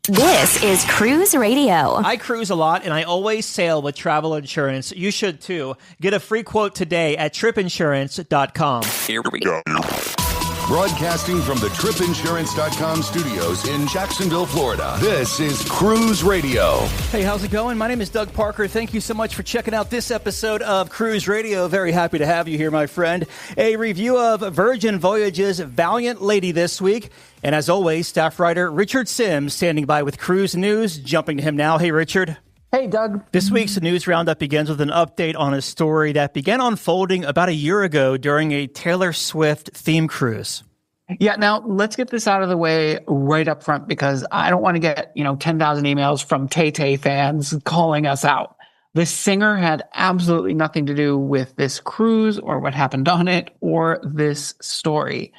This is Cruise Radio. I cruise a lot, and I always sail with travel insurance. You should too. Get a free quote today at tripinsurance.com. Here we go. Broadcasting from the tripinsurance.com studios in Jacksonville, Florida. This is Cruise Radio. Hey, how's it going? My name is Doug Parker. Thank you so much for checking out this episode of Cruise Radio. Very happy to have you here, my friend. A review of Virgin Voyages' Valiant Lady this week. And as always, staff writer Richard Sims standing by with Cruise News. Jumping to him now. Hey, Richard. Hey, Doug. This week's news roundup begins with an update on a story that began unfolding about a year ago during a Taylor Swift theme cruise. Yeah, now let's get this out of the way right up front because I don't want to get, 10,000 emails from Tay-Tay fans calling us out. The singer had absolutely nothing to do with this cruise or what happened on it or this story.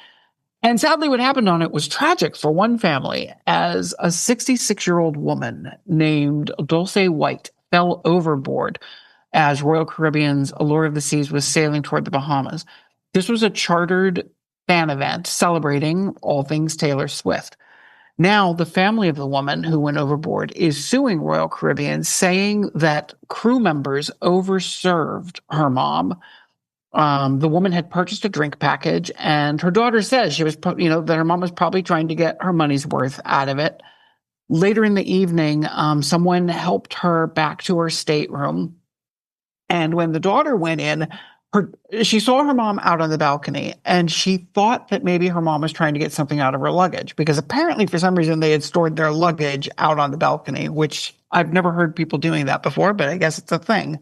And sadly, what happened on it was tragic for one family as a 66-year-old woman named Dulce White fell overboard as Royal Caribbean's Allure of the Seas was sailing toward the Bahamas. This was a chartered fan event celebrating all things Taylor Swift. Now, the family of the woman who went overboard is suing Royal Caribbean, saying that crew members overserved her mom. The woman had purchased a drink package, and her daughter says she was, that her mom was probably trying to get her money's worth out of it. Later in the evening, someone helped her back to her stateroom. And when the daughter went in, she saw her mom out on the balcony, and she thought that maybe her mom was trying to get something out of her luggage, because apparently for some reason they had stored their luggage out on the balcony, which I've never heard people doing that before, but I guess it's a thing.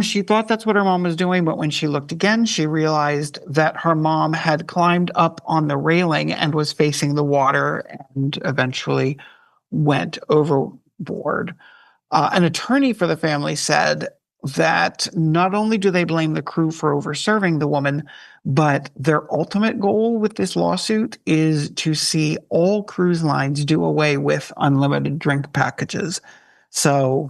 She thought that's what her mom was doing, but when she looked again, she realized that her mom had climbed up on the railing and was facing the water and eventually went overboard. An attorney for the family said that not only do they blame the crew for overserving the woman, but their ultimate goal with this lawsuit is to see all cruise lines do away with unlimited drink packages. So,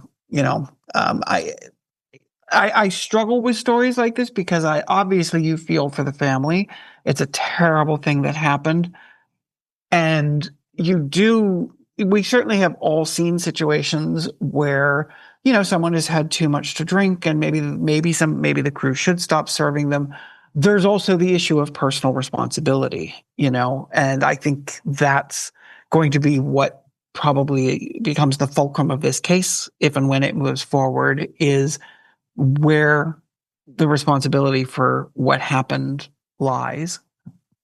I struggle with stories like this because obviously you feel for the family. It's a terrible thing that happened. And we certainly have all seen situations where, someone has had too much to drink and maybe the crew should stop serving them. There's also the issue of personal responsibility, and I think that's going to be what probably becomes the fulcrum of this case, if and when it moves forward, is where the responsibility for what happened lies.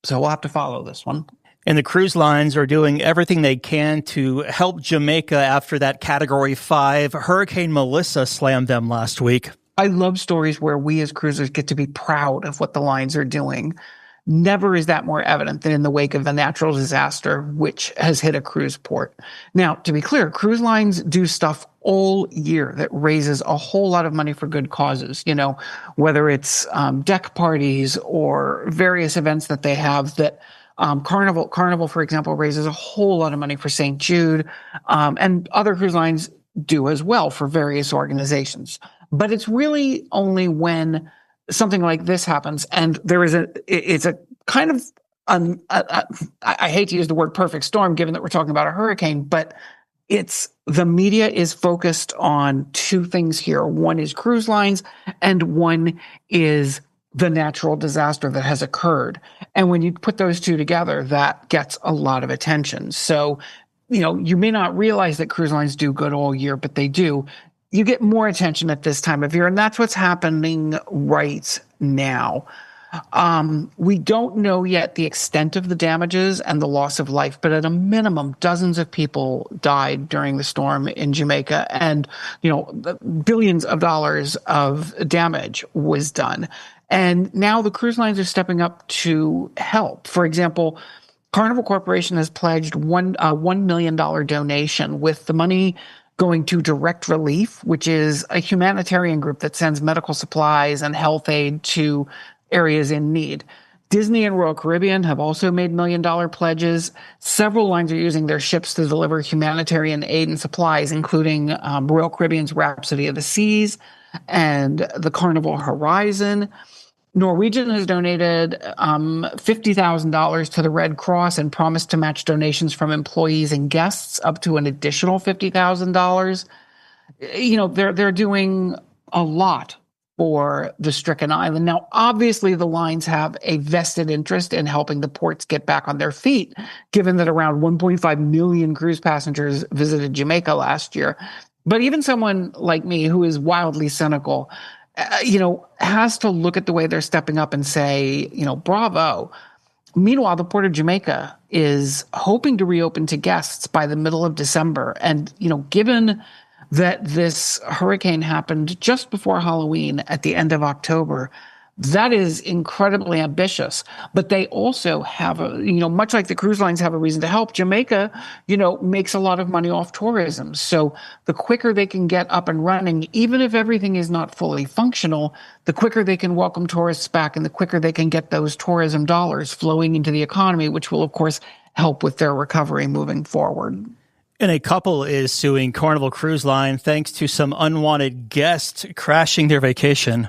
So we'll have to follow this one. And the cruise lines are doing everything they can to help Jamaica after that Category 5 Hurricane Melissa slammed them last week. I love stories where we as cruisers get to be proud of what the lines are doing. Never is that more evident than in the wake of the natural disaster which has hit a cruise port. Now, to be clear, cruise lines do stuff all year that raises a whole lot of money for good causes, whether it's deck parties or various events that they have that Carnival, for example, raises a whole lot of money for St. Jude, and other cruise lines do as well for various organizations. But it's really only when something like this happens, and it's a kind of, I hate to use the word perfect storm, given that we're talking about a hurricane, but the media is focused on two things here. One is cruise lines, and one is the natural disaster that has occurred. And when you put those two together, that gets a lot of attention. So, you may not realize that cruise lines do good all year, but they do. You get more attention at this time of year, and that's what's happening right now. We don't know yet the extent of the damages and the loss of life, but at a minimum, dozens of people died during the storm in Jamaica, and, billions of dollars of damage was done. And now the cruise lines are stepping up to help. For example, Carnival Corporation has pledged $1 million donation, with the money going to Direct Relief, which is a humanitarian group that sends medical supplies and health aid to areas in need. Disney and Royal Caribbean have also made $1 million pledges. Several lines are using their ships to deliver humanitarian aid and supplies, including Royal Caribbean's Rhapsody of the Seas and the Carnival Horizon. Norwegian has donated $50,000 to the Red Cross and promised to match donations from employees and guests up to an additional $50,000. They're doing a lot for the stricken island. Now, obviously, the lines have a vested interest in helping the ports get back on their feet, given that around 1.5 million cruise passengers visited Jamaica last year. But even someone like me, who is wildly cynical, has to look at the way they're stepping up and say, bravo. Meanwhile, the Port of Jamaica is hoping to reopen to guests by the middle of December. And, given that this hurricane happened just before Halloween at the end of October, that is incredibly ambitious. But they also have much like the cruise lines have a reason to help, Jamaica, makes a lot of money off tourism. So the quicker they can get up and running, even if everything is not fully functional, the quicker they can welcome tourists back and the quicker they can get those tourism dollars flowing into the economy, which will, of course, help with their recovery moving forward. And a couple is suing Carnival Cruise Line thanks to some unwanted guests crashing their vacation.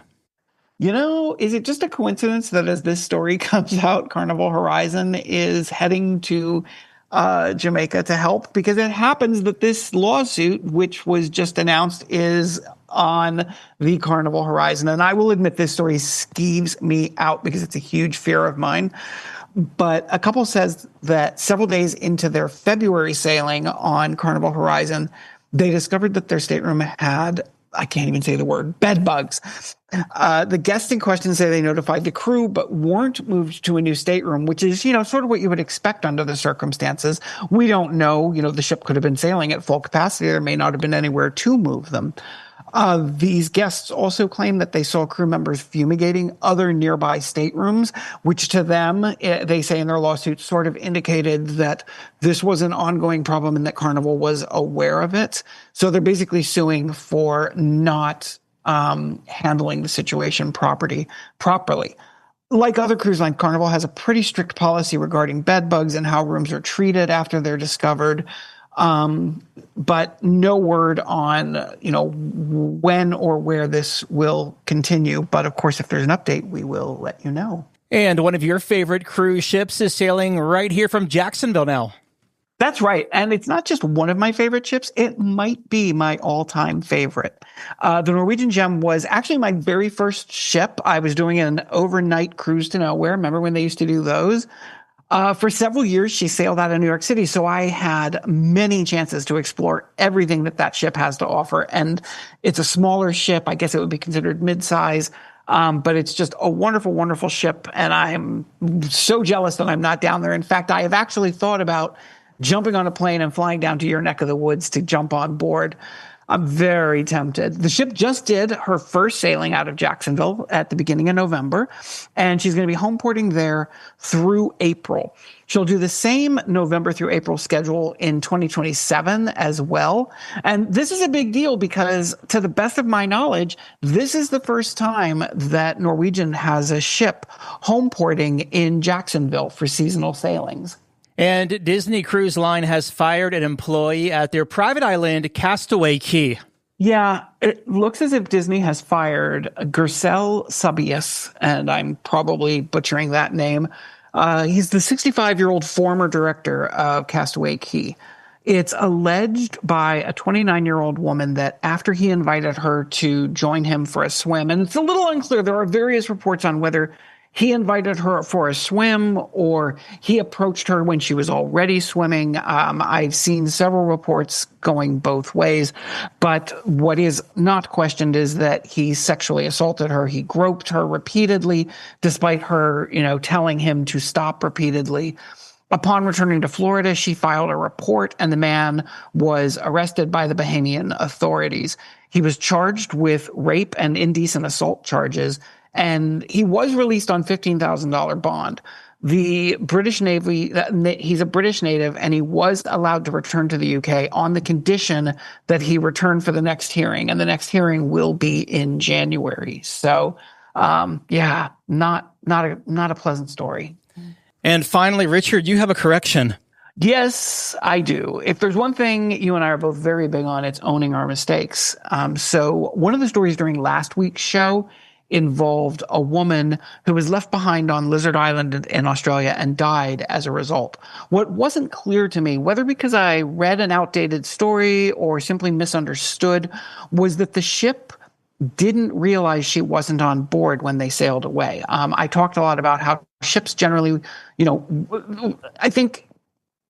Is it just a coincidence that as this story comes out, Carnival Horizon is heading to Jamaica to help? Because it happens that this lawsuit, which was just announced, is on the Carnival Horizon. And I will admit this story skeeves me out because it's a huge fear of mine. But a couple says that several days into their February sailing on Carnival Horizon, they discovered that their stateroom had, I can't even say the word, bed bugs. The guests in question say they notified the crew, but weren't moved to a new stateroom, which is, sort of what you would expect under the circumstances. We don't know, the ship could have been sailing at full capacity. There may not have been anywhere to move them. These guests also claim that they saw crew members fumigating other nearby staterooms, which to them, they say in their lawsuit, sort of indicated that this was an ongoing problem and that Carnival was aware of it. So they're basically suing for not handling the situation properly. Like other cruise lines, Carnival has a pretty strict policy regarding bed bugs and how rooms are treated after they're discovered. But no word on, when or where this will continue. But of course, if there's an update, we will let you know. And one of your favorite cruise ships is sailing right here from Jacksonville now. That's right. And it's not just one of my favorite ships. It might be my all-time favorite. The Norwegian Gem was actually my very first ship. I was doing an overnight cruise to nowhere. Remember when they used to do those? For several years, she sailed out of New York City, so I had many chances to explore everything that ship has to offer. And it's a smaller ship. I guess it would be considered mid-size, but it's just a wonderful, wonderful ship. And I'm so jealous that I'm not down there. In fact, I have actually thought about jumping on a plane and flying down to your neck of the woods to jump on board. I'm very tempted. The ship just did her first sailing out of Jacksonville at the beginning of November, and she's going to be home porting there through April. She'll do the same November through April schedule in 2027 as well. And this is a big deal because, to the best of my knowledge, this is the first time that Norwegian has a ship home porting in Jacksonville for seasonal sailings. And Disney Cruise Line has fired an employee at their private island, Castaway Cay. Yeah, it looks as if Disney has fired Gersel Sabias, and I'm probably butchering that name. He's the 65-year-old former director of Castaway Cay. It's alleged by a 29-year-old woman that after he invited her to join him for a swim, and it's a little unclear, there are various reports on whether he invited her for a swim or he approached her when she was already swimming. I've seen several reports going both ways, but what is not questioned is that he sexually assaulted her. He groped her repeatedly, despite her, telling him to stop repeatedly. Upon returning to Florida, she filed a report and the man was arrested by the Bahamian authorities. He was charged with rape and indecent assault charges, and he was released on $15,000 bond. The British Navy, he's a British native, and he was allowed to return to the UK on the condition that he return for the next hearing, and the next hearing will be in January. So, not a pleasant story. And finally, Richard, you have a correction. Yes, I do. If there's one thing you and I are both very big on, it's owning our mistakes. So one of the stories during last week's show involved a woman who was left behind on Lizard Island in Australia and died as a result. What wasn't clear to me, whether because I read an outdated story or simply misunderstood, was that the ship didn't realize she wasn't on board when they sailed away. I talked a lot about how ships generally, I think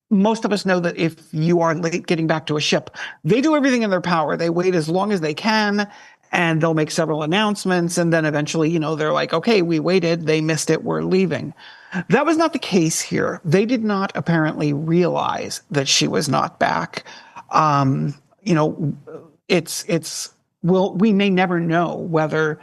most of us know that if you are late getting back to a ship, they do everything in their power. They wait as long as they can, and they'll make several announcements. And then eventually, they're like, okay, we waited. They missed it. We're leaving. That was not the case here. They did not apparently realize that she was not back. We may never know whether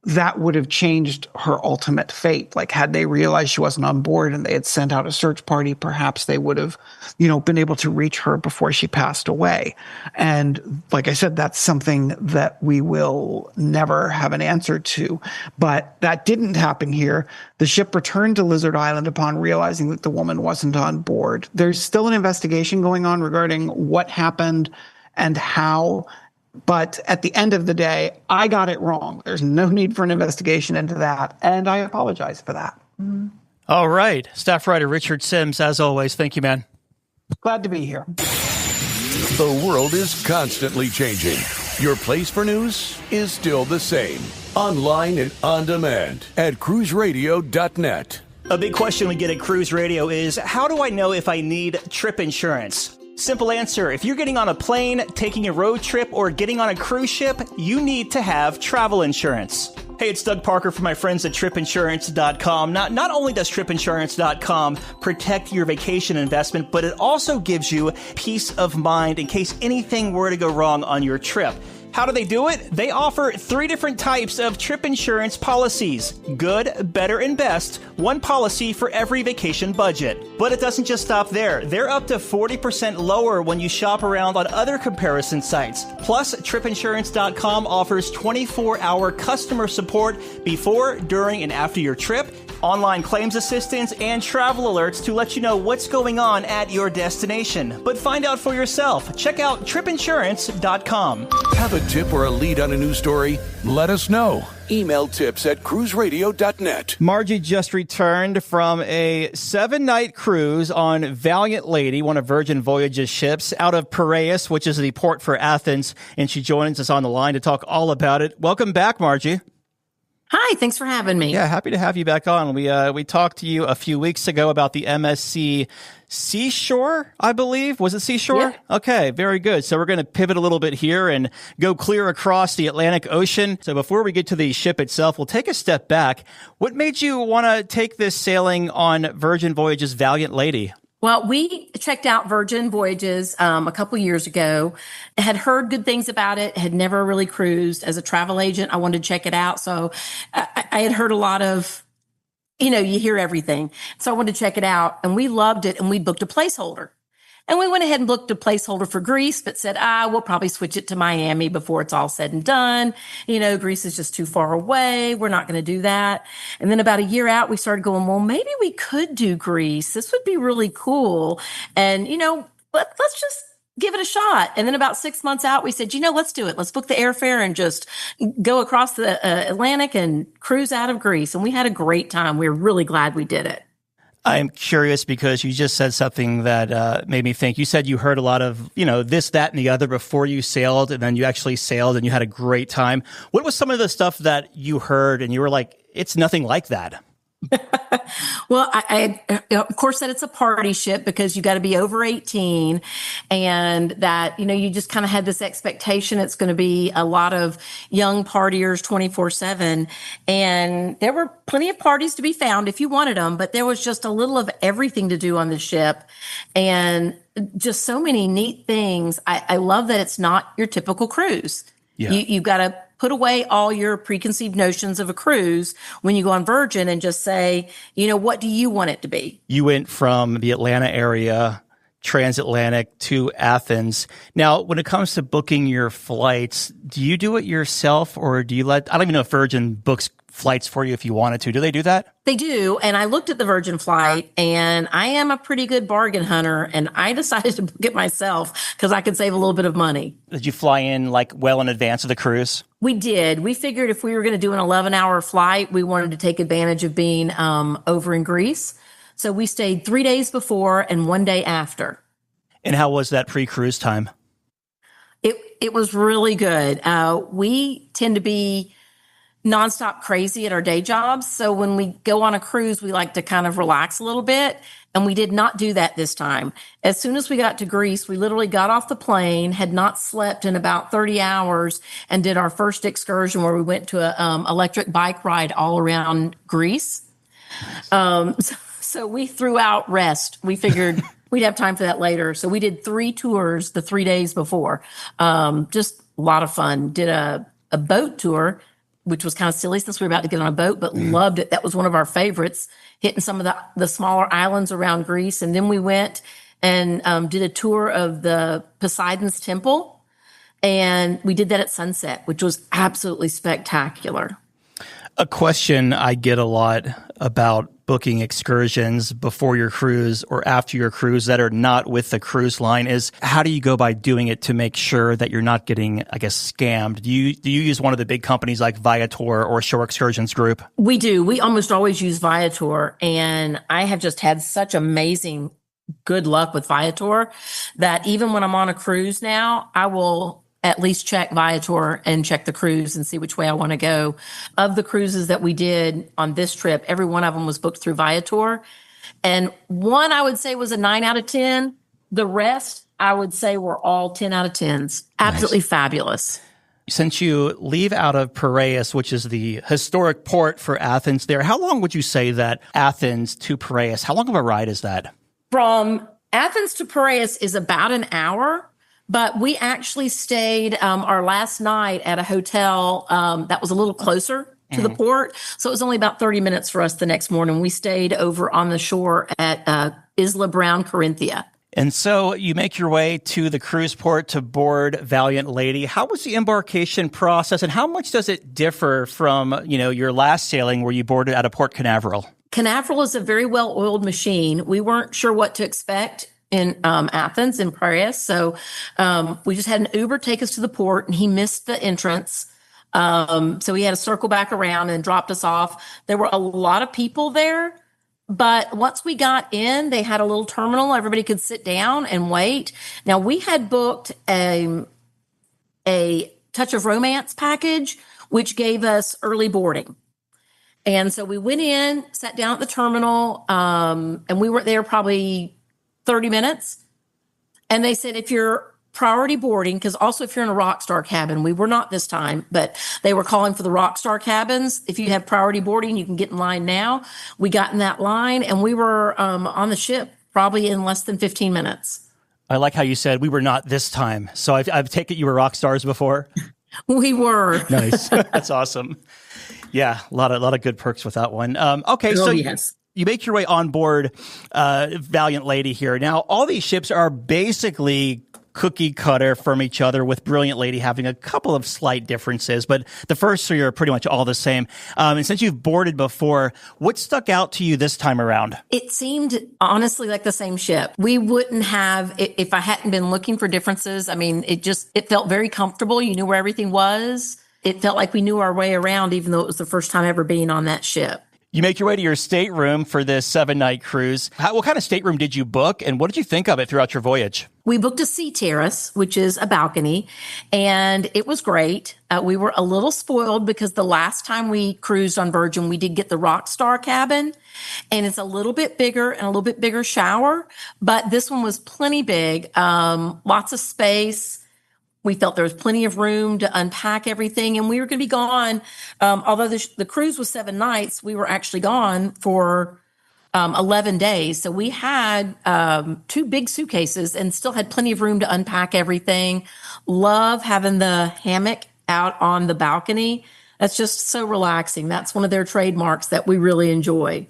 that would have changed her ultimate fate. Like, had they realized she wasn't on board and they had sent out a search party, perhaps they would have, been able to reach her before she passed away. And like I said, that's something that we will never have an answer to. But that didn't happen here. The ship returned to Lizard Island upon realizing that the woman wasn't on board. There's still an investigation going on regarding what happened and how. But at the end of the day, I got it wrong. There's no need for an investigation into that, and I apologize for that. All right. Staff writer Richard Sims, as always, thank you, man. Glad to be here. The world is constantly changing. Your place for news is still the same. Online and on demand at cruiseradio.net. A big question we get at Cruise Radio is, how do I know if I need trip insurance? Simple answer. If you're getting on a plane, taking a road trip, or getting on a cruise ship, you need to have travel insurance. Hey, it's Doug Parker from my friends at tripinsurance.com. Not only does tripinsurance.com protect your vacation investment, but it also gives you peace of mind in case anything were to go wrong on your trip. How do they do it? They offer 3 different types of trip insurance policies. Good, better, and best. One policy for every vacation budget. But it doesn't just stop there. They're up to 40% lower when you shop around on other comparison sites. Plus, tripinsurance.com offers 24-hour customer support before, during, and after your trip, online claims assistance, and travel alerts to let you know what's going on at your destination. But find out for yourself. Check out tripinsurance.com. Have a tip or a lead on a news story? Let us know. Email tips@cruiseradio.net. Margie just returned from a 7-night cruise on Valiant Lady, one of Virgin Voyages ships, out of Piraeus, which is the port for Athens, and she joins us on the line to talk all about it. Welcome back, Margie. Hi, thanks for having me. Yeah, happy to have you back on. We talked to you a few weeks ago about the MSC Seashore, I believe. Was it Seashore? Yeah. Okay, very good. So we're going to pivot a little bit here and go clear across the Atlantic Ocean. So before we get to the ship itself, we'll take a step back. What made you want to take this sailing on Virgin Voyages Valiant Lady? Well, we checked out Virgin Voyages a couple years ago. Had heard good things about it. Had never really cruised. As a travel agent, I wanted to check it out. So I had heard a lot of, you hear everything. So I wanted to check it out, and we loved it. And we booked a placeholder. And we went ahead and booked a placeholder for Greece, but said, we'll probably switch it to Miami before it's all said and done. Greece is just too far away. We're not going to do that. And then about a year out, we started going, well, maybe we could do Greece. This would be really cool. And, let's just give it a shot. And then about 6 months out, we said, let's do it. Let's book the airfare and just go across the Atlantic and cruise out of Greece. And we had a great time. We were really glad we did it. I'm curious because you just said something that made me think. You said you heard a lot of, this, that, and the other before you sailed, and then you actually sailed and you had a great time. What was some of the stuff that you heard and you were like, it's nothing like that? Well, I of course said it's a party ship because you got to be over 18, and that, you just kind of had this expectation it's going to be a lot of young partiers 24/7. And there were plenty of parties to be found if you wanted them, but there was just a little of everything to do on the ship and just so many neat things. I love that it's not your typical cruise. Yeah. You've got to put away all your preconceived notions of a cruise when you go on Virgin and just say, what do you want it to be? You went from the Atlanta area, transatlantic, to Athens. Now, when it comes to booking your flights, do you do it yourself or do you I don't even know if Virgin books flights for you if you wanted to. Do they do that? They do. And I looked at the Virgin flight, and I am a pretty good bargain hunter, and I decided to book it myself because I could save a little bit of money. Did you fly in like well in advance of the cruise? We did. We figured if we were going to do an 11-hour flight, we wanted to take advantage of being over in Greece. So we stayed 3 days before and 1 day after. And how was that pre-cruise time? It was really good. We tend to be nonstop crazy at our day jobs. So when we go on a cruise, we like to kind of relax a little bit. And we did not do that this time. As soon as we got to Greece, we literally got off the plane, had not slept in about 30 hours, and did our first excursion where we went to a electric bike ride all around Greece. So we threw out rest. We figured we'd have time for that later. So we did 3 tours the 3 days before. Just a lot of fun. Did a boat tour, which was kind of silly since we were about to get on a boat, but loved it. That was one of our favorites, hitting some of the smaller islands around Greece. And then we went and did a tour of the Poseidon's temple. And we did that at sunset, which was absolutely spectacular. A question I get a lot about booking excursions before your cruise or after your cruise that are not with the cruise line is how do you go by doing it to make sure that you're not getting, I guess, scammed? Do you use one of the big companies like Viator or Shore Excursions Group? We do. We almost always use Viator, and I have just had such amazing good luck with Viator that even when I'm on a cruise now, I will at least check Viator and check the cruise and see which way I want to go. Of the cruises that we did on this trip, every one of them was booked through Viator. And one I would say was a 9 out of 10. The rest I would say were all 10 out of 10s. Absolutely nice. Fabulous. Since you leave out of Piraeus, which is the historic port for Athens there, how long would you say that Athens to Piraeus, how long of a ride is that? From Athens to Piraeus is about an hour. But we actually stayed our last night at a hotel that was a little closer to the port. So it was only about 30 minutes for us the next morning. We stayed over on the shore at Isla Brown, Corinthia. And so you make your way to the cruise port to board Valiant Lady. How was the embarkation process, and how much does it differ from, your last sailing where you boarded out of Port Canaveral? Canaveral is a very well-oiled machine. We weren't sure what to expect in Athens, in Piraeus. So we just had an Uber take us to the port, and he missed the entrance. So he had to circle back around and dropped us off. There were a lot of people there, but once we got in, they had a little terminal. Everybody could sit down and wait. Now, we had booked a Touch of Romance package, which gave us early boarding. And so we went in, sat down at the terminal, and we were there probably 30 minutes. And they said, if you're priority boarding, because also if you're in a Rockstar cabin, we were not this time, but they were calling for the Rockstar cabins. If you have priority boarding, you can get in line now. We got in that line, and we were on the ship probably in less than 15 minutes. I like how you said we were not this time. So I've taken you were rock stars before. We were. Nice. That's awesome. Yeah, a lot of good perks with that one. Okay, oh, so yes. You make your way on board Valiant Lady here. Now, all these ships are basically cookie cutter from each other, with Brilliant Lady having a couple of slight differences, but the first three are pretty much all the same. And since you've boarded before, what stuck out to you this time around? It seemed honestly like the same ship. We wouldn't have, if I hadn't been looking for differences. I mean, it felt very comfortable. You knew where everything was. It felt like we knew our way around, even though it was the first time ever being on that ship. You make your way to your stateroom for this 7-night cruise. What kind of stateroom did you book, and what did you think of it throughout your voyage? We booked a sea terrace, which is a balcony, and it was great. We were a little spoiled because the last time we cruised on Virgin, we did get the Rockstar cabin, and it's a little bit bigger and a little bit bigger shower, but this one was plenty big, lots of space. We felt there was plenty of room to unpack everything, and we were going to be gone. Although the cruise was 7 nights, we were actually gone for 11 days. So we had 2 big suitcases and still had plenty of room to unpack everything. Love having the hammock out on the balcony. That's just so relaxing. That's one of their trademarks that we really enjoy.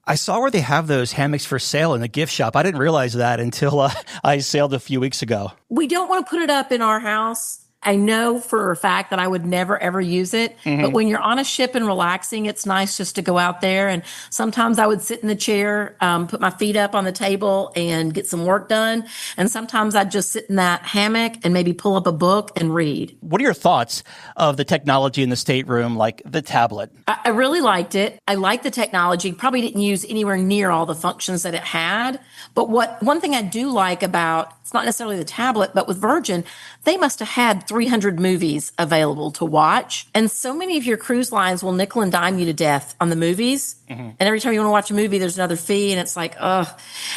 I saw where they have those hammocks for sale in the gift shop. I didn't realize that until I sailed a few weeks ago. We don't want to put it up in our house I know for a fact that I would never, ever use it. But when you're on a ship and relaxing, it's nice just to go out there. And sometimes I would sit in the chair, put my feet up on the table and get some work done. And sometimes I'd just sit in that hammock and maybe pull up a book and read. What are your thoughts of the technology in the stateroom, like the tablet? I really liked it. I liked the technology. Probably didn't use anywhere near all the functions that it had. But one thing I do like about, it's not necessarily the tablet, but with Virgin, they must have had 300 movies available to watch. And so many of your cruise lines will nickel and dime you to death on the movies. And every time you want to watch a movie, there's another fee. And it's like, ugh.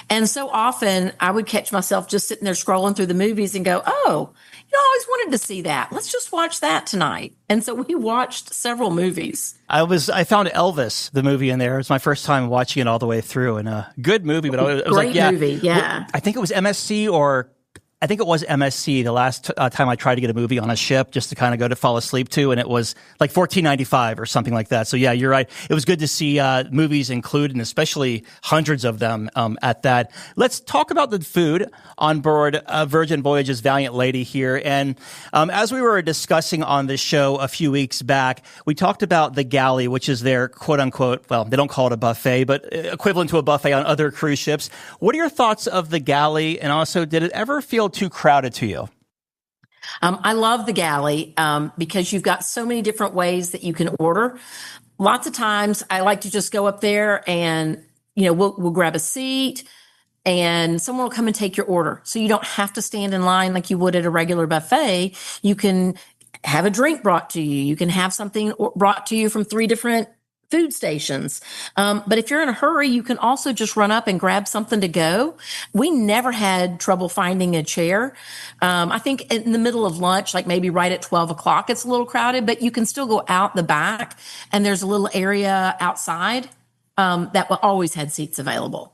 And so often I would catch myself just sitting there scrolling through the movies and go, oh, I always wanted to see that. Let's just watch that tonight. And so we watched several movies. I found Elvis, the movie in there. It was my first time watching it all the way through, and a good movie. But it was Great movie, yeah. I think it was MSC the last time I tried to get a movie on a ship just to kind of go to fall asleep to, and it was like $14.95 or something like that. So yeah, you're right. It was good to see movies included, and especially hundreds of them at that. Let's talk about the food on board Virgin Voyages Valiant Lady here. And as we were discussing on the show a few weeks back, we talked about the galley, which is their quote unquote, well, they don't call it a buffet, but equivalent to a buffet on other cruise ships. What are your thoughts of the galley? And also, did it ever feel too crowded to you? I love the galley because you've got so many different ways that you can order. Lots of times I like to just go up there and, we'll grab a seat and someone will come and take your order. So you don't have to stand in line like you would at a regular buffet. You can have a drink brought to you. You can have something brought to you from 3 different food stations. But if you're in a hurry, you can also just run up and grab something to go. We never had trouble finding a chair. I think in the middle of lunch, like maybe right at 12 o'clock, it's a little crowded, but you can still go out the back and there's a little area outside that always had seats available.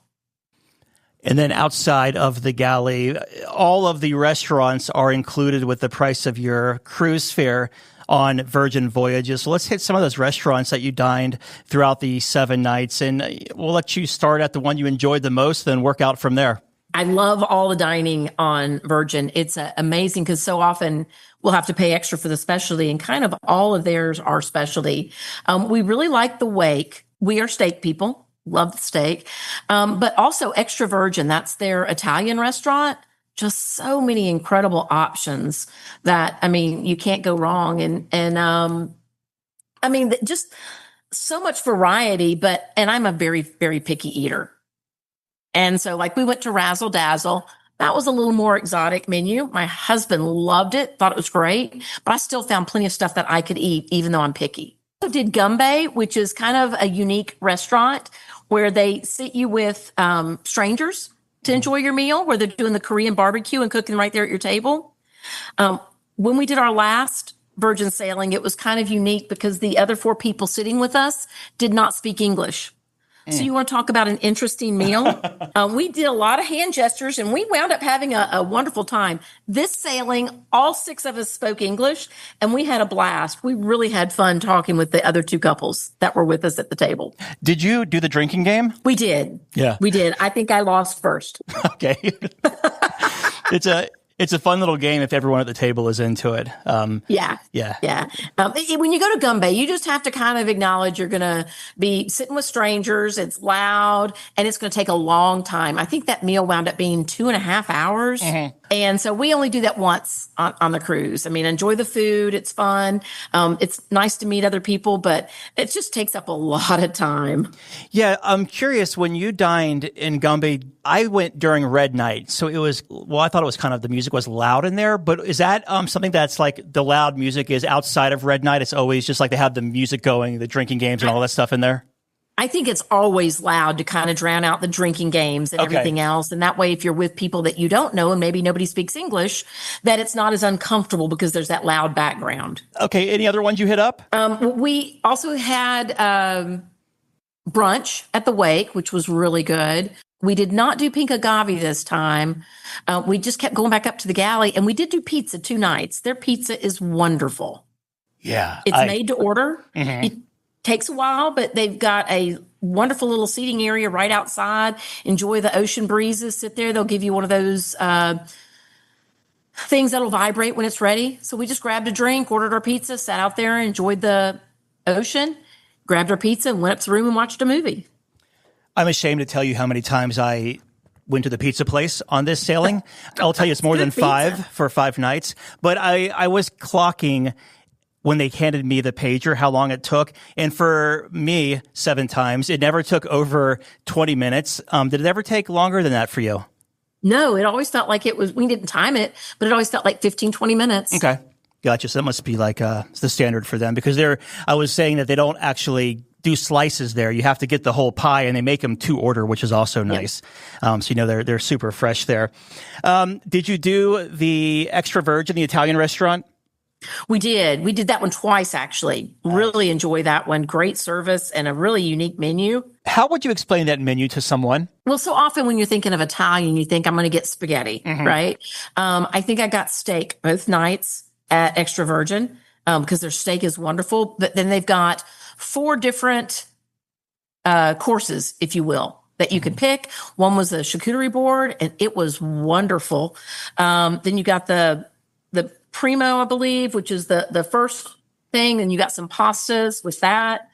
And then outside of the galley, all of the restaurants are included with the price of your cruise fare on Virgin Voyages. So let's hit some of those restaurants that you dined throughout the 7 nights, and we'll let you start at the one you enjoyed the most, then work out from there. I love all the dining on Virgin. It's amazing because so often we'll have to pay extra for the specialty, and kind of all of theirs are specialty. We really like the wake. We are steak people. Love the steak. But also Extra Virgin. That's their Italian restaurant. Just so many incredible options that, you can't go wrong. And just so much variety, and I'm a very, very picky eater. And so like we went to Razzle Dazzle. That was a little more exotic menu. My husband loved it, thought it was great, but I still found plenty of stuff that I could eat, even though I'm picky. I did Gumbe, which is kind of a unique restaurant where they sit you with strangers to enjoy your meal, where they're doing the Korean barbecue and cooking right there at your table. When we did our last Virgin sailing, it was kind of unique because the other 4 people sitting with us did not speak English. So you want to talk about an interesting meal? We did a lot of hand gestures and we wound up having a wonderful time. This sailing, all 6 of us spoke English and we had a blast. We really had fun talking with the other 2 couples that were with us at the table. Did you do the drinking game? We did. Yeah. We did. I think I lost first. Okay. It's a fun little game if everyone at the table is into it. Yeah. When you go to Gumbe, you just have to kind of acknowledge you're going to be sitting with strangers. It's loud and it's going to take a long time. I think that meal wound up being 2.5 hours. Mm-hmm. And so we only do that once on the cruise. Enjoy the food. It's fun. It's nice to meet other people, but it just takes up a lot of time. Yeah. I'm curious, when you dined in Gumbe, I went during Red Night. So it was, I thought it was kind of, the music was loud in there, but is that something that's like the loud music is outside of Red Night? It's always just like they have the music going, the drinking games and all that stuff in there? I think it's always loud to kind of drown out the drinking games and everything else. And that way, if you're with people that you don't know and maybe nobody speaks English, that it's not as uncomfortable because there's that loud background. Okay. Any other ones you hit up? We also had brunch at the wake, which was really good. We did not do pink agave this time. We just kept going back up to the galley, and we did do pizza 2 nights. Their pizza is wonderful. Yeah. It's made to order. Mm-hmm. It takes a while, but they've got a wonderful little seating area right outside. Enjoy the ocean breezes. Sit there. They'll give you one of those things that'll vibrate when it's ready. So we just grabbed a drink, ordered our pizza, sat out there, enjoyed the ocean, grabbed our pizza, and went up to the room and watched a movie. I'm ashamed to tell you how many times I went to the pizza place on this sailing. I'll tell you it's more than five for 5 nights. But I was clocking when they handed me the pager how long it took. And for me, 7 times, it never took over 20 minutes. Did it ever take longer than that for you? No, it always felt like it was, we didn't time it, but it always felt like 15, 20 minutes. Okay. Gotcha. So that must be like the standard for them, because I was saying that they don't actually do slices there. You have to get the whole pie, and they make them to order, which is also nice. Yep. So, they're super fresh there. Did you do the Extra Virgin, the Italian restaurant? We did. We did that one twice, actually. Really enjoy that one. Great service and a really unique menu. How would you explain that menu to someone? Well, so often when you're thinking of Italian, you think I'm going to get spaghetti, right? I think I got steak both nights at Extra Virgin because their steak is wonderful. But then they've got 4 different courses, if you will, that you can pick. One was a charcuterie board, and it was wonderful. Then you got the primo, I believe, which is the first thing. And you got some pastas with that.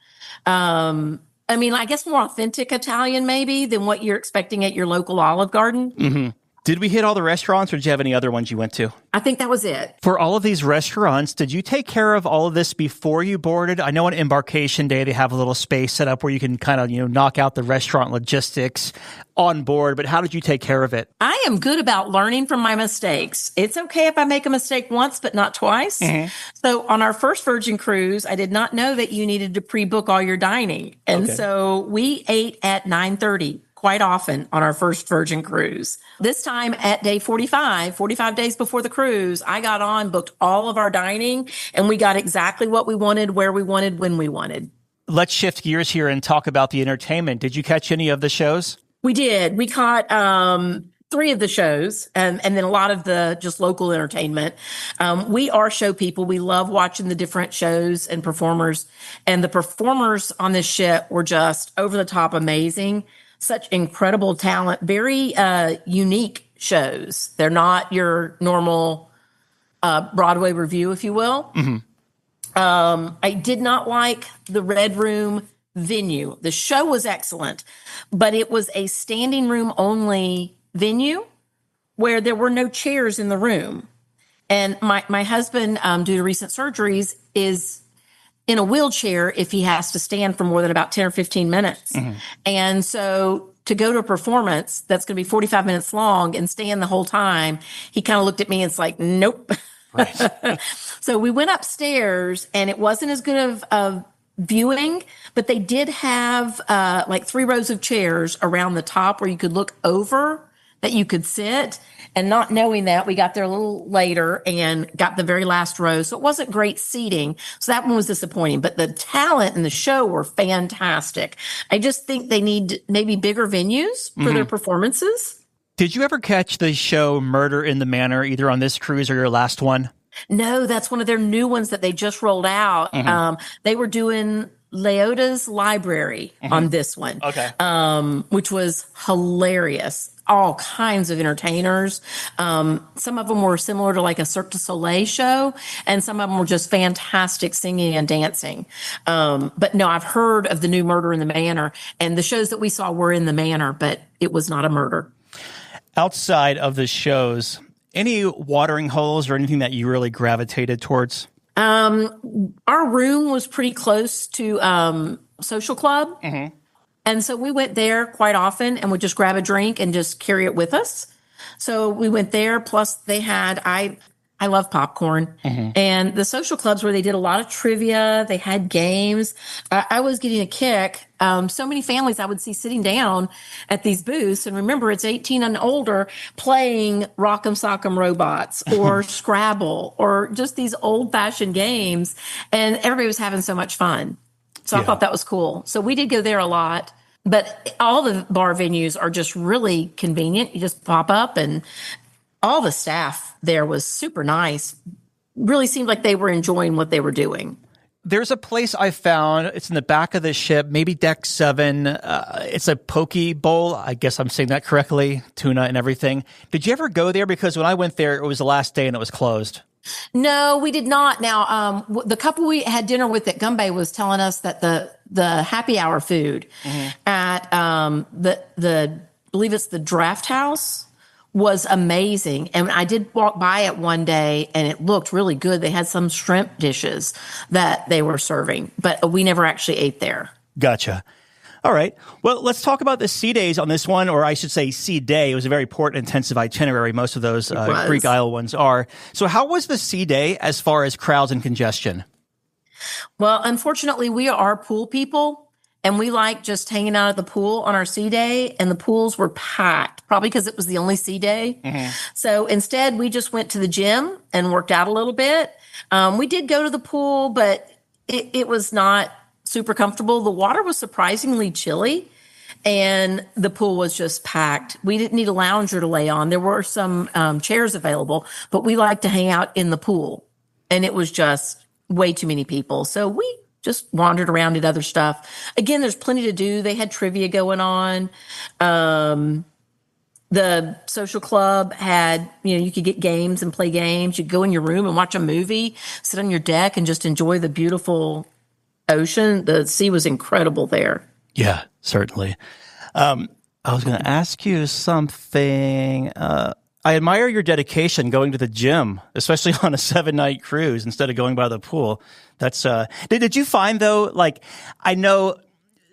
I guess more authentic Italian maybe than what you're expecting at your local Olive Garden. Mm-hmm. Did we hit all the restaurants, or did you have any other ones you went to? I think that was it. For all of these restaurants, did you take care of all of this before you boarded? I know on embarkation day, they have a little space set up where you can kind of, knock out the restaurant logistics on board, but how did you take care of it? I am good about learning from my mistakes. It's okay if I make a mistake once, but not twice. Mm-hmm. So on our first Virgin cruise, I did not know that you needed to pre-book all your dining. And so we ate at 9:30. Quite often on our first Virgin cruise. This time at day 45 days before the cruise, I got on, booked all of our dining, and we got exactly what we wanted, where we wanted, when we wanted. Let's shift gears here and talk about the entertainment. Did you catch any of the shows? We did. We caught 3 of the shows and then a lot of the just local entertainment. We are show people. We love watching the different shows and performers. And the performers on this ship were just over the top amazing. Such incredible talent, very unique shows. They're not your normal Broadway review, if you will. Mm-hmm. I did not like the Red Room venue. The show was excellent, but it was a standing room only venue where there were no chairs in the room. And my husband, due to recent surgeries, is in a wheelchair if he has to stand for more than about 10 or 15 minutes. Mm-hmm. And so to go to a performance that's going to be 45 minutes long and stand the whole time, he kind of looked at me and it's like, nope. Right. So we went upstairs, and it wasn't as good of viewing, but they did have like 3 rows of chairs around the top where you could look over that you could sit. And not knowing that, we got there a little later and got the very last row. So it wasn't great seating. So that one was disappointing. But the talent and the show were fantastic. I just think they need maybe bigger venues for their performances. Did you ever catch the show Murder in the Manor, either on this cruise or your last one? No, that's one of their new ones that they just rolled out. Mm-hmm. They were doing Leota's Library on this one, which was hilarious. All kinds of entertainers. Some of them were similar to like a Cirque du Soleil show, and some of them were just fantastic singing and dancing. But no, I've heard of the new Murder in the Manor, and the shows that we saw were in the Manor, but it was not a murder. Outside of the shows, any watering holes or anything that you really gravitated towards? Our room was pretty close to Social Club. Mm-hmm. And so we went there quite often and would just grab a drink and just carry it with us. So we went there. Plus they had, I love popcorn, and the social clubs where they did a lot of trivia. They had games. I was getting a kick. So many families I would see sitting down at these booths. And remember, it's 18 and older, playing Rock'em Sock'em Robots or Scrabble or just these old fashioned games. And everybody was having so much fun. So I thought that was cool. So we did go there a lot, but all the bar venues are just really convenient. You just pop up, and all the staff there was super nice. Really seemed like they were enjoying what they were doing. there's a place I found. It's in the back of the ship, maybe deck 7. It's a poke bowl. I guess I'm saying that correctly. Tuna and everything. Did you ever go there? Because when I went there, it was the last day and it was closed. No, we did not. Now, the couple we had dinner with at Gumbay was telling us that the happy hour food at the believe it's the Draft House was amazing. And I did walk by it one day and it looked really good. They had some shrimp dishes that they were serving, but we never actually ate there. Gotcha. All right. Well, let's talk about the sea days on this one, or I should say sea day. It was a very port-intensive itinerary. Most of those Greek Isle ones are. So how was the sea day as far as crowds and congestion? Well, unfortunately, we are pool people. And we like just hanging out at the pool on our sea day, and the pools were packed, probably because it was the only sea day. So instead, we just went to the gym and worked out a little bit. We did go to the pool, but it was not super comfortable. The water was surprisingly chilly, and the pool was just packed. We didn't need a lounger to lay on. There were some chairs available, but we like to hang out in the pool, and it was just way too many people. So we just wandered around, did other stuff. Again, there's plenty to do. They had trivia going on. The social club had, you could get games and play games. You could go in your room and watch a movie, sit on your deck and just enjoy the beautiful ocean. The sea was incredible there. Yeah, certainly. I was going to ask you something. I admire your dedication going to the gym, especially on a 7-night cruise instead of going by the pool. That's did you find though, like, I know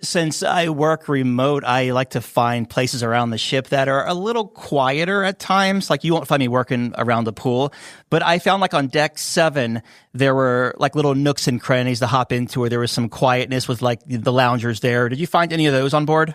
since I work remote, I like to find places around the ship that are a little quieter at times. Like you won't find me working around the pool, but I found like on deck 7, there were like little nooks and crannies to hop into where there was some quietness with like the loungers there. Did you find any of those on board?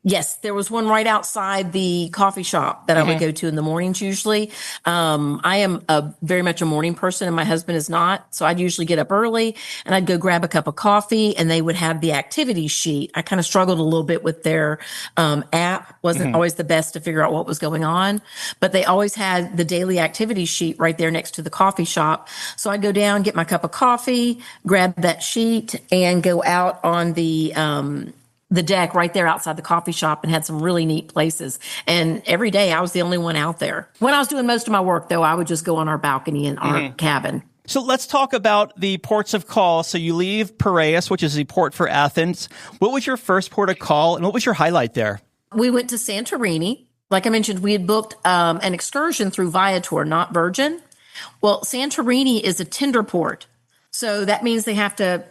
Yes, there was one right outside the coffee shop that I would go to in the mornings usually. I am very much a morning person and my husband is not. So I'd usually get up early and I'd go grab a cup of coffee and they would have the activity sheet. I kind of struggled a little bit with their app. Wasn't always the best to figure out what was going on, but they always had the daily activity sheet right there next to the coffee shop. So I'd go down, get my cup of coffee, grab that sheet and go out on the deck right there outside the coffee shop and had some really neat places. And every day I was the only one out there. When I was doing most of my work, though, I would just go on our balcony in our cabin. So let's talk about the ports of call. So you leave Piraeus, which is the port for Athens. What was your first port of call and what was your highlight there? We went to Santorini. Like I mentioned, we had booked an excursion through Viator, not Virgin. Well, Santorini is a tender port. So that means they have to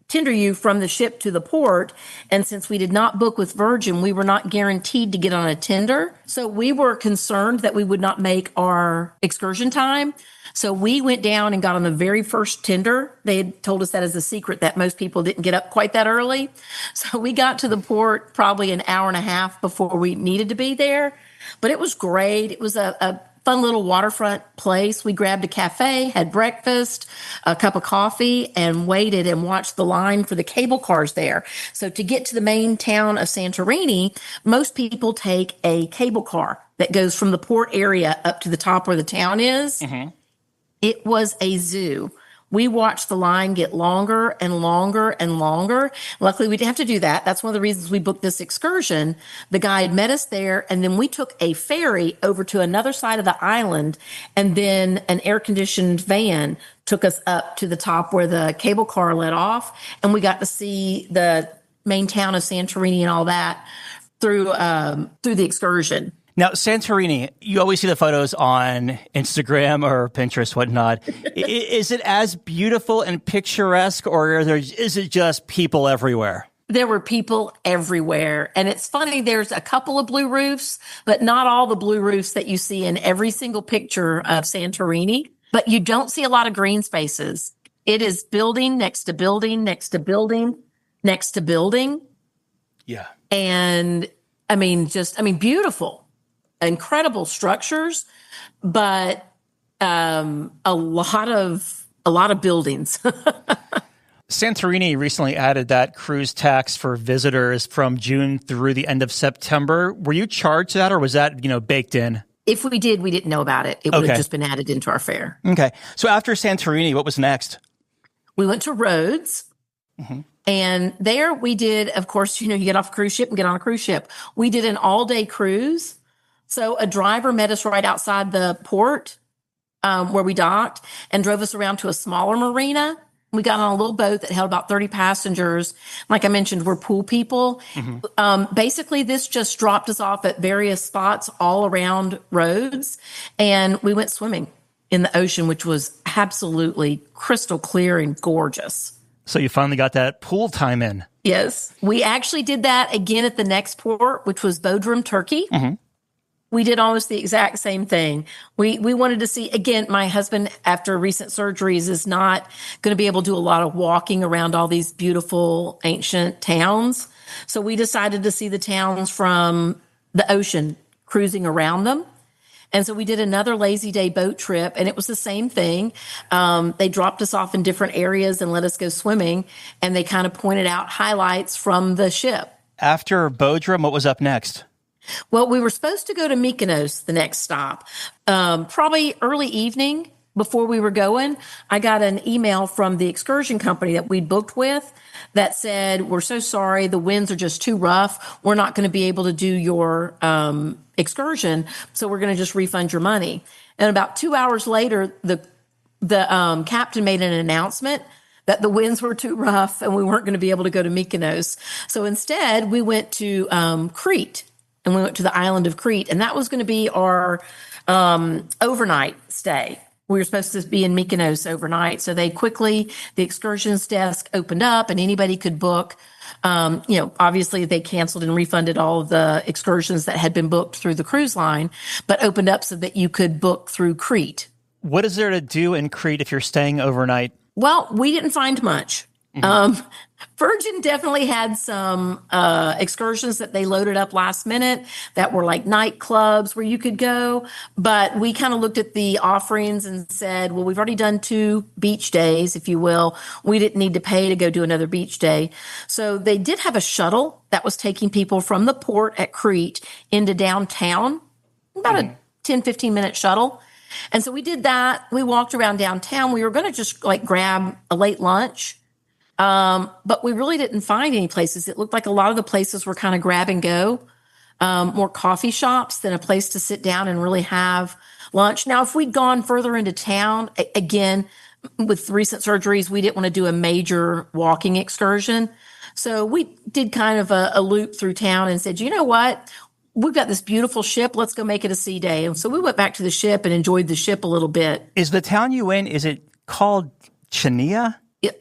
tender you from the ship to the port. And since we did not book with Virgin, we were not guaranteed to get on a tender. So we were concerned that we would not make our excursion time. So we went down and got on the very first tender. They had told us that as a secret that most people didn't get up quite that early. So we got to the port probably an hour and a half before we needed to be there. But it was great. It was a fun little waterfront place. We grabbed a cafe, had breakfast, a cup of coffee, and waited and watched the line for the cable cars there. So to get to the main town of Santorini, most people take a cable car that goes from the port area up to the top where the town is. It was a zoo. We watched the line get longer and longer and longer. Luckily, we didn't have to do that. That's one of the reasons we booked this excursion. The guide met us there, and then we took a ferry over to another side of the island, and then an air-conditioned van took us up to the top where the cable car let off, and we got to see the main town of Santorini and all that through the excursion. Now, Santorini, you always see the photos on Instagram or Pinterest, whatnot. Is it as beautiful and picturesque, or is it just people everywhere? There were people everywhere. And it's funny, there's a couple of blue roofs, but not all the blue roofs that you see in every single picture of Santorini. But you don't see a lot of green spaces. It is building next to building, next to building, next to building. Yeah. And beautiful. Incredible structures, but a lot of buildings. Santorini recently added that cruise tax for visitors from June through the end of September. Were you charged that, or was that baked in? If we did, we didn't know about it. It would have just been added into our fare. Okay. So after Santorini, what was next? We went to Rhodes. And there we did, of course, you get off a cruise ship and get on a cruise ship. We did an all-day cruise. So a driver met us right outside the port where we docked and drove us around to a smaller marina. We got on a little boat that held about 30 passengers. Like I mentioned, we're pool people. Basically, this just dropped us off at various spots all around Rhodes. And we went swimming in the ocean, which was absolutely crystal clear and gorgeous. So you finally got that pool time in. Yes. We actually did that again at the next port, which was Bodrum, Turkey. We did almost the exact same thing. We wanted to see, again, my husband, after recent surgeries, is not going to be able to do a lot of walking around all these beautiful ancient towns. So we decided to see the towns from the ocean, cruising around them. And so we did another lazy day boat trip, and it was the same thing. They dropped us off in different areas and let us go swimming, and they kind of pointed out highlights from the ship. After Bodrum, what was up next? Well, we were supposed to go to Mykonos, the next stop. Probably early evening before we were going, I got an email from the excursion company that we'd booked with that said, we're so sorry, the winds are just too rough. We're not going to be able to do your excursion, so we're going to just refund your money. And about 2 hours later, the captain made an announcement that the winds were too rough and we weren't going to be able to go to Mykonos. So instead, we went to Crete, and we went to the island of Crete, and that was going to be our overnight stay. We were supposed to be in Mykonos overnight. So the excursions desk opened up and anybody could book. Obviously they canceled and refunded all of the excursions that had been booked through the cruise line, but opened up so that you could book through Crete. What is there to do in Crete if you're staying overnight? Well, we didn't find much. Virgin definitely had some excursions that they loaded up last minute that were like nightclubs where you could go. But we kind of looked at the offerings and said, well, we've already done 2 beach days, if you will. We didn't need to pay to go do another beach day. So they did have a shuttle that was taking people from the port at Crete into downtown, about a 10, 15-minute shuttle. And so we did that. We walked around downtown. We were going to just grab a late lunch. But we really didn't find any places. It looked like a lot of the places were kind of grab and go, more coffee shops than a place to sit down and really have lunch. Now, if we'd gone further into town, again, with recent surgeries, we didn't want to do a major walking excursion. So we did kind of a loop through town and said, you know what? We've got this beautiful ship. Let's go make it a sea day. And so we went back to the ship and enjoyed the ship a little bit. Is the town you in, is it called Chania?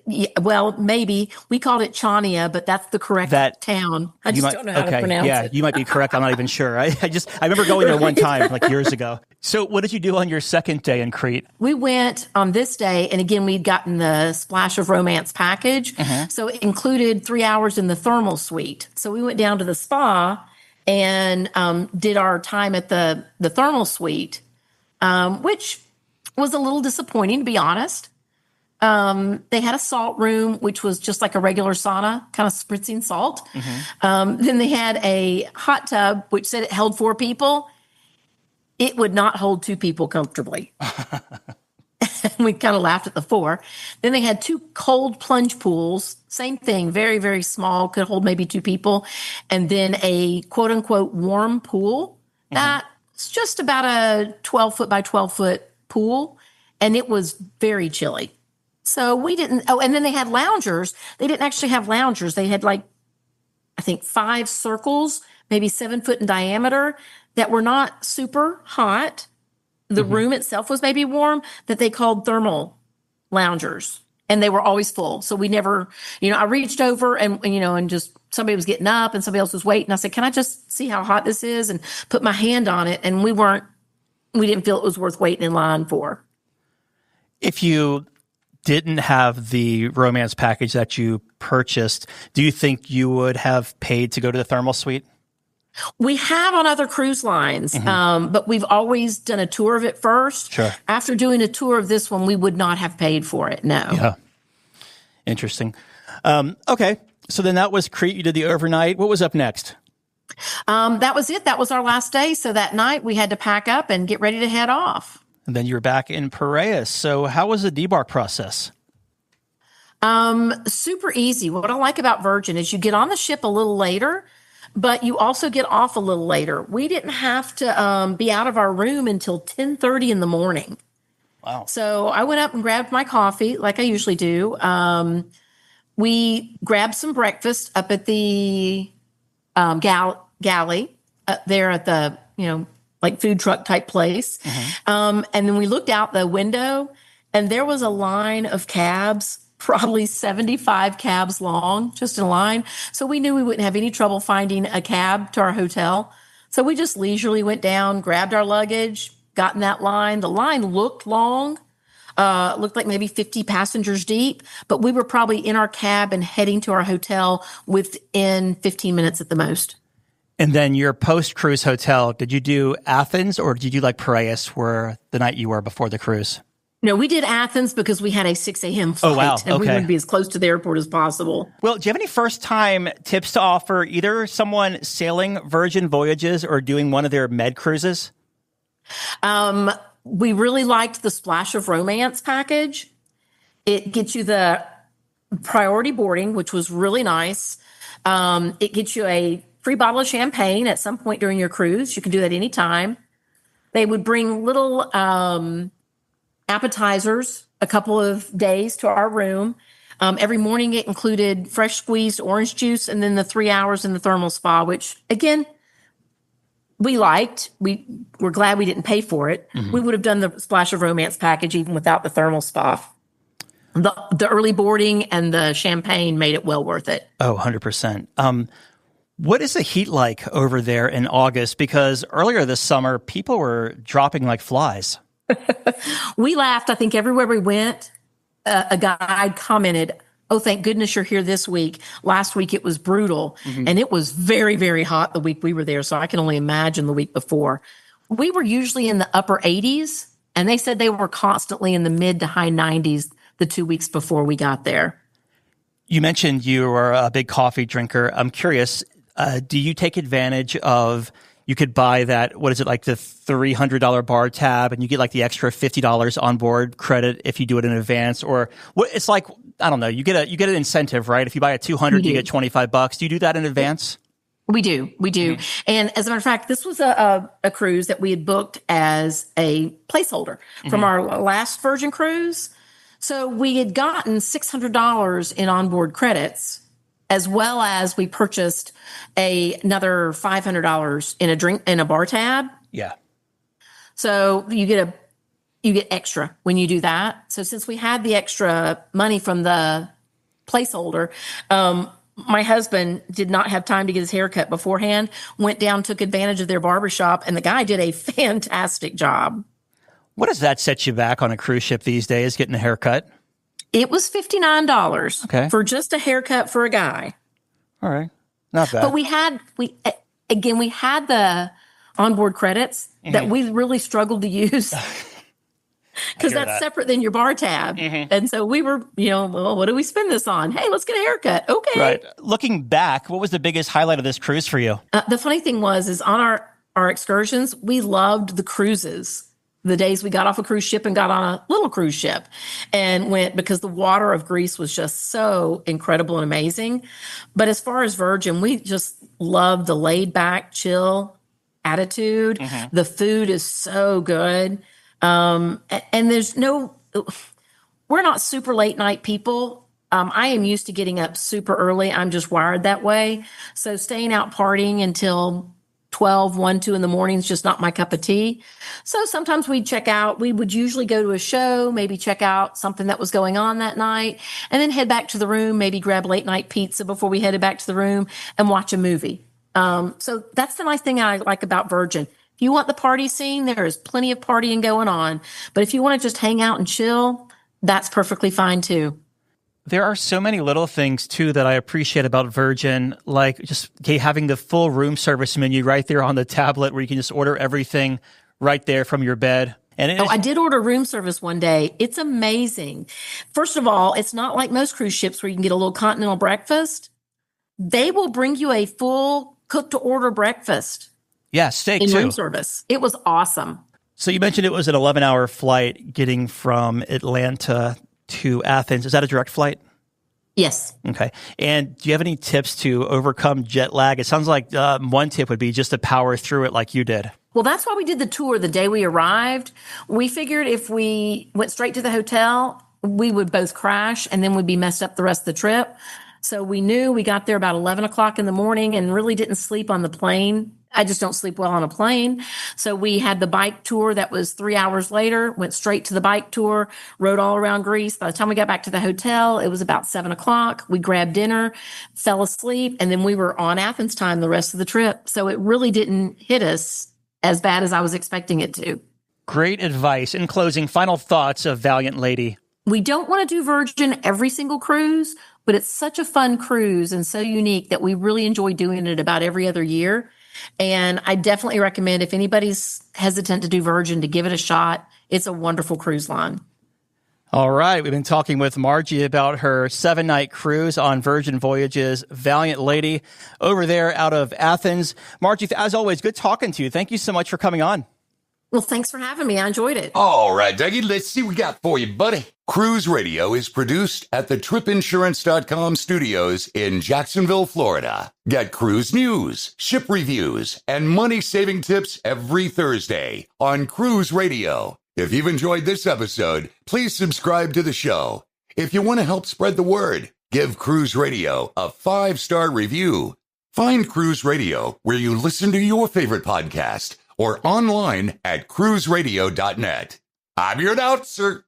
Yeah, well, maybe. We called it Chania, but that's the correct town. I just don't know how to pronounce it. You might be correct. I'm not even sure. I remember going there one time, years ago. So what did you do on your second day in Crete? We went on this day, and again, we'd gotten the Splash of Romance package. So it included 3 hours in the thermal suite. So we went down to the spa and did our time at the thermal suite, which was a little disappointing, to be honest. They had a salt room, which was just like a regular sauna, kind of spritzing salt. Then they had a hot tub, which said it held 4 people. It would not hold 2 people comfortably. We kind of laughed at the 4. Then they had 2 cold plunge pools. Same thing, very, very small, could hold maybe 2 people. And then a quote unquote warm pool. That's just about a 12-foot by 12-foot pool. And it was very chilly. So we didn't, and then they had loungers. They didn't actually have loungers. They had I think 5 circles, maybe 7 foot in diameter that were not super hot. The room itself was maybe warm, that they called thermal loungers, and they were always full. So we never, I reached over and just somebody was getting up and somebody else was waiting. I said, can I just see how hot this is? And put my hand on it. And we didn't feel it was worth waiting in line for. If you didn't have the romance package that you purchased, do you think you would have paid to go to the thermal suite? We have on other cruise lines, but we've always done a tour of it first. Sure. After doing a tour of this one, we would not have paid for it, no. Yeah. Interesting. Okay. So then that was Crete. You did the overnight. What was up next? That was it. That was our last day. So that night we had to pack up and get ready to head off. And then you were back in Piraeus. So how was the debark process? Super easy. What I like about Virgin is you get on the ship a little later, but you also get off a little later. We didn't have to be out of our room until 10:30 in the morning. Wow. So I went up and grabbed my coffee like I usually do. We grabbed some breakfast up at the galley there at the, like food truck type place. And then we looked out the window and there was a line of cabs, probably 75 cabs long, just in a line. So we knew we wouldn't have any trouble finding a cab to our hotel. So we just leisurely went down, grabbed our luggage, got in that line. The line looked long, looked like maybe 50 passengers deep, but we were probably in our cab and heading to our hotel within 15 minutes at the most. And then your post-cruise hotel, did you do Athens or did you do like Piraeus where the night you were before the cruise? No, we did Athens because we had a 6 a.m. flight. Oh, wow. And we Okay. wanted to be as close to the airport as possible. Well, do you have any first-time tips to offer either someone sailing Virgin Voyages or doing one of their med cruises? We really liked the Splash of Romance package. It gets you the priority boarding, which was really nice. It gets you a free bottle of champagne at some point during your cruise. You can do that anytime. They would bring little appetizers a couple of days to our room. Every morning it included fresh squeezed orange juice and then the 3 hours in the thermal spa, which again, we liked. We're glad we didn't pay for it. We would have done the Splash of Romance package even without the thermal spa. The early boarding and the champagne made it well worth it. Oh, 100%. What is the heat like over there in August? Because earlier this summer, people were dropping like flies. We laughed. I think everywhere we went, a guide commented, "Oh, thank goodness you're here this week. Last week it was brutal." And it was very, very hot the week we were there. So I can only imagine the week before. We were usually in the upper 80s, and they said they were constantly in the mid to high 90s the 2 weeks before we got there. You mentioned you were a big coffee drinker. I'm curious, do you take advantage of, you could buy that, what is it, like the $300 bar tab, and you get like the extra $50 on board credit if you do it in advance? Or what? It's like, I don't know, you get an incentive, right? If you buy a $200, you get $25. Do you do that in advance? We do. And as a matter of fact, this was a cruise that we had booked as a placeholder from our last Virgin cruise. So we had gotten $600 in onboard credits, as well as we purchased another $500 in a bar tab. Yeah. So you get extra when you do that. So since we had the extra money from the placeholder, my husband did not have time to get his haircut beforehand, went down, took advantage of their barbershop, and the guy did a fantastic job. What does that set you back on a cruise ship these days, getting a haircut? It was $59 for just a haircut for a guy. All right. Not bad. But we had the onboard credits that we really struggled to use because that's separate than your bar tab. And so we were, well, what do we spend this on? Hey, let's get a haircut. Okay. Right. Looking back, what was the biggest highlight of this cruise for you? The funny thing is on our excursions, we loved the cruises. The days we got off a cruise ship and got on a little cruise ship and went, because the water of Greece was just so incredible and amazing. But as far as Virgin, we just love the laid back, chill attitude. The food is so good. And we're not super late night people. I am used to getting up super early. I'm just wired that way. So staying out partying until 12, 1, 2 in the morning is just not my cup of tea. So sometimes we'd check out. We would usually go to a show, maybe check out something that was going on that night, and then head back to the room, maybe grab late night pizza before we headed back to the room and watch a movie. So that's the nice thing I like about Virgin. If you want the party scene, there is plenty of partying going on. But if you want to just hang out and chill, that's perfectly fine too. There are so many little things, too, that I appreciate about Virgin, like just having the full room service menu right there on the tablet where you can just order everything right there from your bed. And I did order room service one day. It's amazing. First of all, it's not like most cruise ships where you can get a little continental breakfast. They will bring you a full cook-to-order breakfast. Yeah, steak, in too. Room service. It was awesome. So you mentioned it was an 11-hour flight getting from Atlanta to Athens. Is that a direct flight? Yes. Okay. And do you have any tips to overcome jet lag? It sounds like one tip would be just to power through it like you did. Well, that's why we did the tour the day we arrived. We figured if we went straight to the hotel, we would both crash and then we'd be messed up the rest of the trip. So we knew we got there about 11 o'clock in the morning and really didn't sleep on the plane. I just don't sleep well on a plane. So we had the bike tour that was 3 hours later, went straight to the bike tour, rode all around Greece. By the time we got back to the hotel, it was about 7 o'clock. We grabbed dinner, fell asleep, and then we were on Athens time the rest of the trip. So it really didn't hit us as bad as I was expecting it to. Great advice. In closing, final thoughts of Valiant Lady. We don't want to do Virgin every single cruise, but it's such a fun cruise and so unique that we really enjoy doing it about every other year. And I definitely recommend if anybody's hesitant to do Virgin to give it a shot. It's a wonderful cruise line. All right. We've been talking with Margie about her 7-night cruise on Virgin Voyages, Valiant Lady, over there out of Athens. Margie, as always, good talking to you. Thank you so much for coming on. Well, thanks for having me. I enjoyed it. All right, Dougie, let's see what we got for you, buddy. Cruise Radio is produced at the tripinsurance.com studios in Jacksonville, Florida. Get cruise news, ship reviews, and money-saving tips every Thursday on Cruise Radio. If you've enjoyed this episode, please subscribe to the show. If you want to help spread the word, give Cruise Radio a 5-star review. Find Cruise Radio where you listen to your favorite podcast or online at cruiseradio.net. I'm your announcer,